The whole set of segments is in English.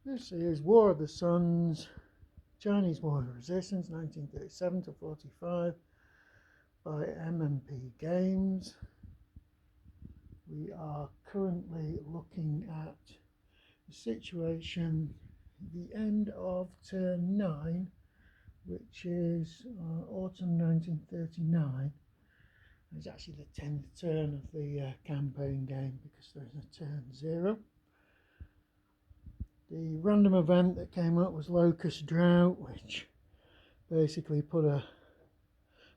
This is War of the Suns, Chinese War of Resistance, 1937 to 45, by M&P Games. We are currently looking at the situation at the end of turn 9, which is autumn 1939. It's actually the 10th turn of the campaign game because there is a turn 0. The random event that came up was Locust Drought, which basically put a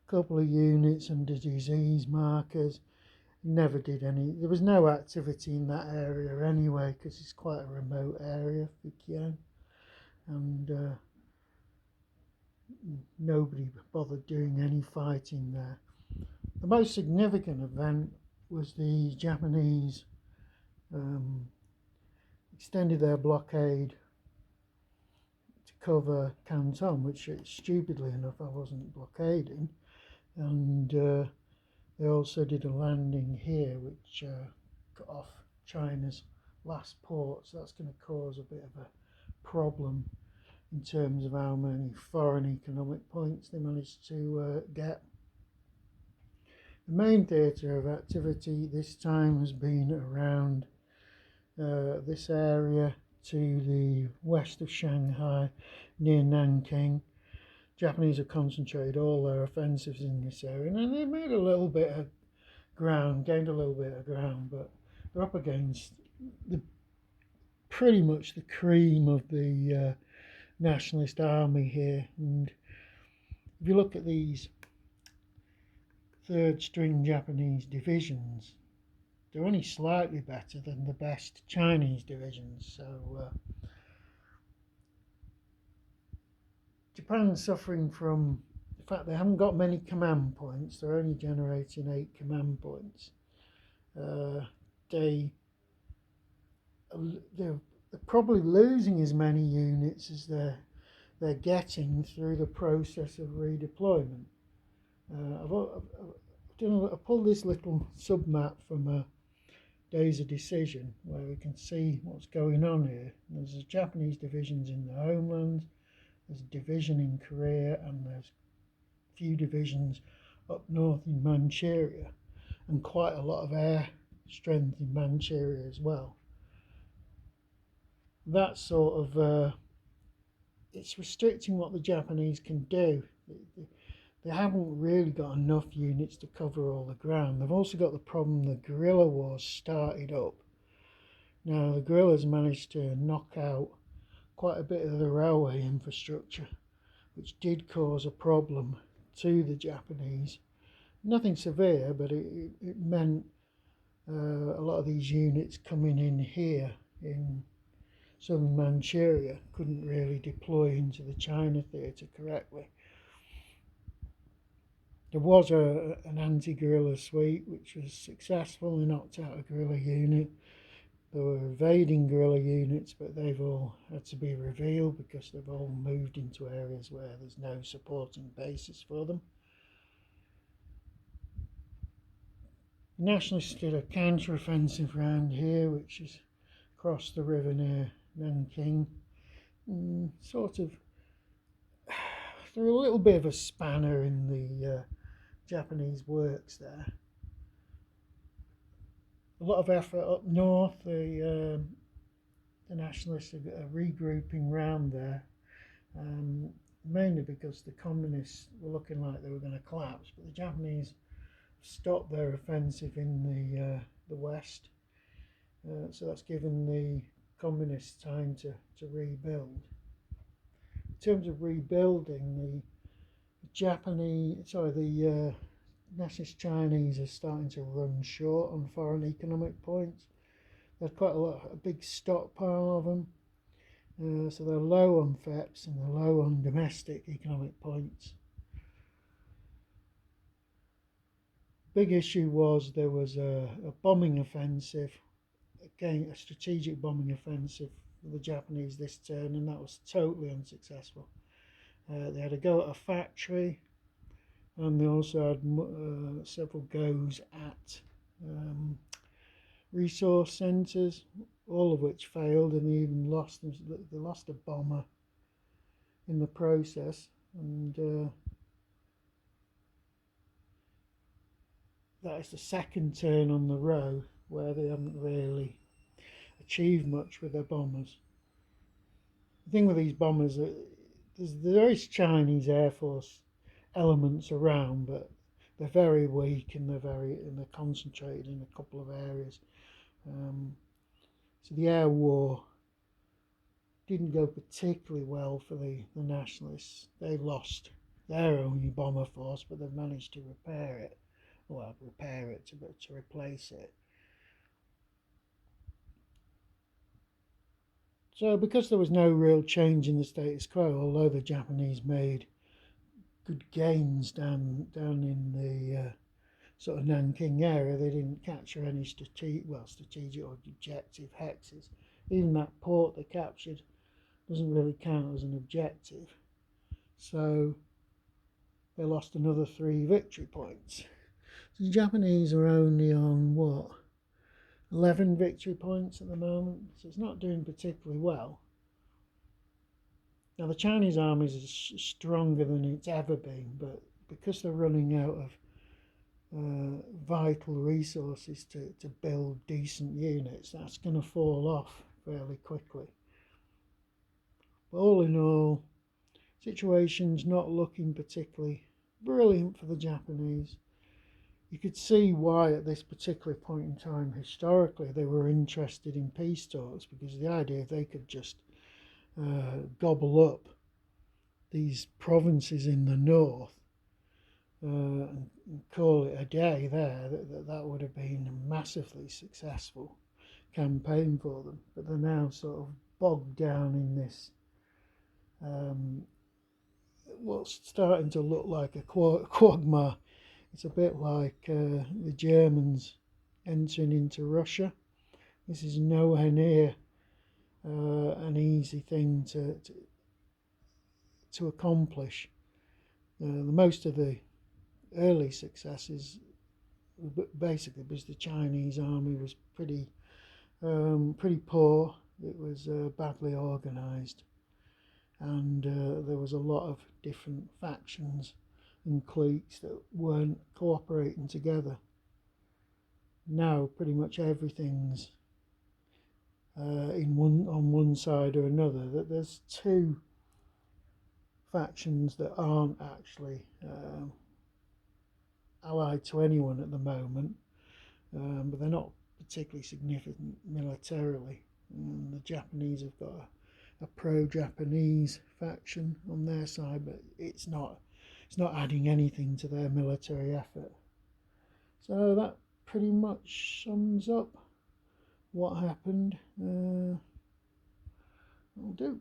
couple of units under disease markers. Never did any. There was no activity in that area anyway because it's quite a remote area, Fujian, and nobody bothered doing any fighting there. The most significant event was the Japanese extended their blockade to cover Canton, which stupidly enough I wasn't blockading, and they also did a landing here which cut off China's last port, so that's going to cause a bit of a problem in terms of how many foreign economic points they managed to get. The main theatre of activity this time has been around this area to the west of Shanghai, near Nanking. Japanese have concentrated all their offensives in this area, and they made a little bit of ground, gained a little bit of ground, but they're up against pretty much the cream of the nationalist army here. And if you look at these third string Japanese divisions, they're only slightly better than the best Chinese divisions. So Japan's suffering from the fact they haven't got many command points. They're only generating 8 command points. They're probably losing as many units as they're getting through the process of redeployment. I pulled this little sub-map from Days of Decision where we can see what's going on here. There's Japanese divisions in the homeland, there's a division in Korea, and there's a few divisions up north in Manchuria, and quite a lot of air strength in Manchuria as well. That sort of it's restricting what the Japanese can do. They haven't really got enough units to cover all the ground. They've also got the problem the guerrilla wars started up. Now the guerrillas managed to knock out quite a bit of the railway infrastructure, which did cause a problem to the Japanese. Nothing severe, but it meant a lot of these units coming in here in southern Manchuria couldn't really deploy into the China theatre correctly. There was an anti-guerrilla sweep which was successful. They knocked out a guerrilla unit. There were evading guerrilla units, but they've all had to be revealed because they've all moved into areas where there's no supporting basis for them. The Nationalists did a counter-offensive round here, which is across the river near Nanking. Sort of, they're a little bit of a spanner in the Japanese works there. A lot of effort up north. The Nationalists are regrouping round there, mainly because the communists were looking like they were going to collapse, but the Japanese stopped their offensive in the west, so that's given the communists time to rebuild. In terms of rebuilding, the Nationalist Chinese are starting to run short on foreign economic points. There's quite a big stockpile of them, so they're low on FEPs and they're low on domestic economic points. Big issue was there was a bombing offensive, again a strategic bombing offensive for the Japanese this turn, and that was totally unsuccessful. They had a go at a factory, and they also had several goes at resource centres. all of which failed, and they lost a bomber in the process, and that is the second turn on the row where they haven't really achieved much with their bombers. The thing with these bombers, there is Chinese Air Force elements around, but they're very weak and they're concentrated in a couple of areas. So the air war didn't go particularly well for the nationalists. They lost their only bomber force, but they've managed to repair it. Well, to replace it. So because there was no real change in the status quo, although the Japanese made good gains down in the sort of Nanking area, they didn't capture any strategic or objective hexes. Even that port they captured doesn't really count as an objective. So they lost another 3 victory points. So the Japanese are only on, 11 victory points at the moment, so it's not doing particularly well. Now the Chinese army is stronger than it's ever been, but because they're running out of vital resources to build decent units, that's going to fall off fairly quickly. But all in all, situation's not looking particularly brilliant for the Japanese. You could see why at this particular point in time historically they were interested in peace talks, because the idea if they could just gobble up these provinces in the north and call it a day there, that would have been a massively successful campaign for them. But they're now sort of bogged down in this what's starting to look like a quagmire. It's a bit like the Germans entering into Russia. This is nowhere near an easy thing to accomplish. Most of the early successes basically because the Chinese army was pretty poor. It was badly organised, and there was a lot of different factions and cliques that weren't cooperating together. Now pretty much everything's on one side or another. That there's 2 factions that aren't actually allied to anyone at the moment, but they're not particularly significant militarily. And the Japanese have got a pro-Japanese faction on their side, but it's not adding anything to their military effort. So that pretty much sums up what happened. I'll do.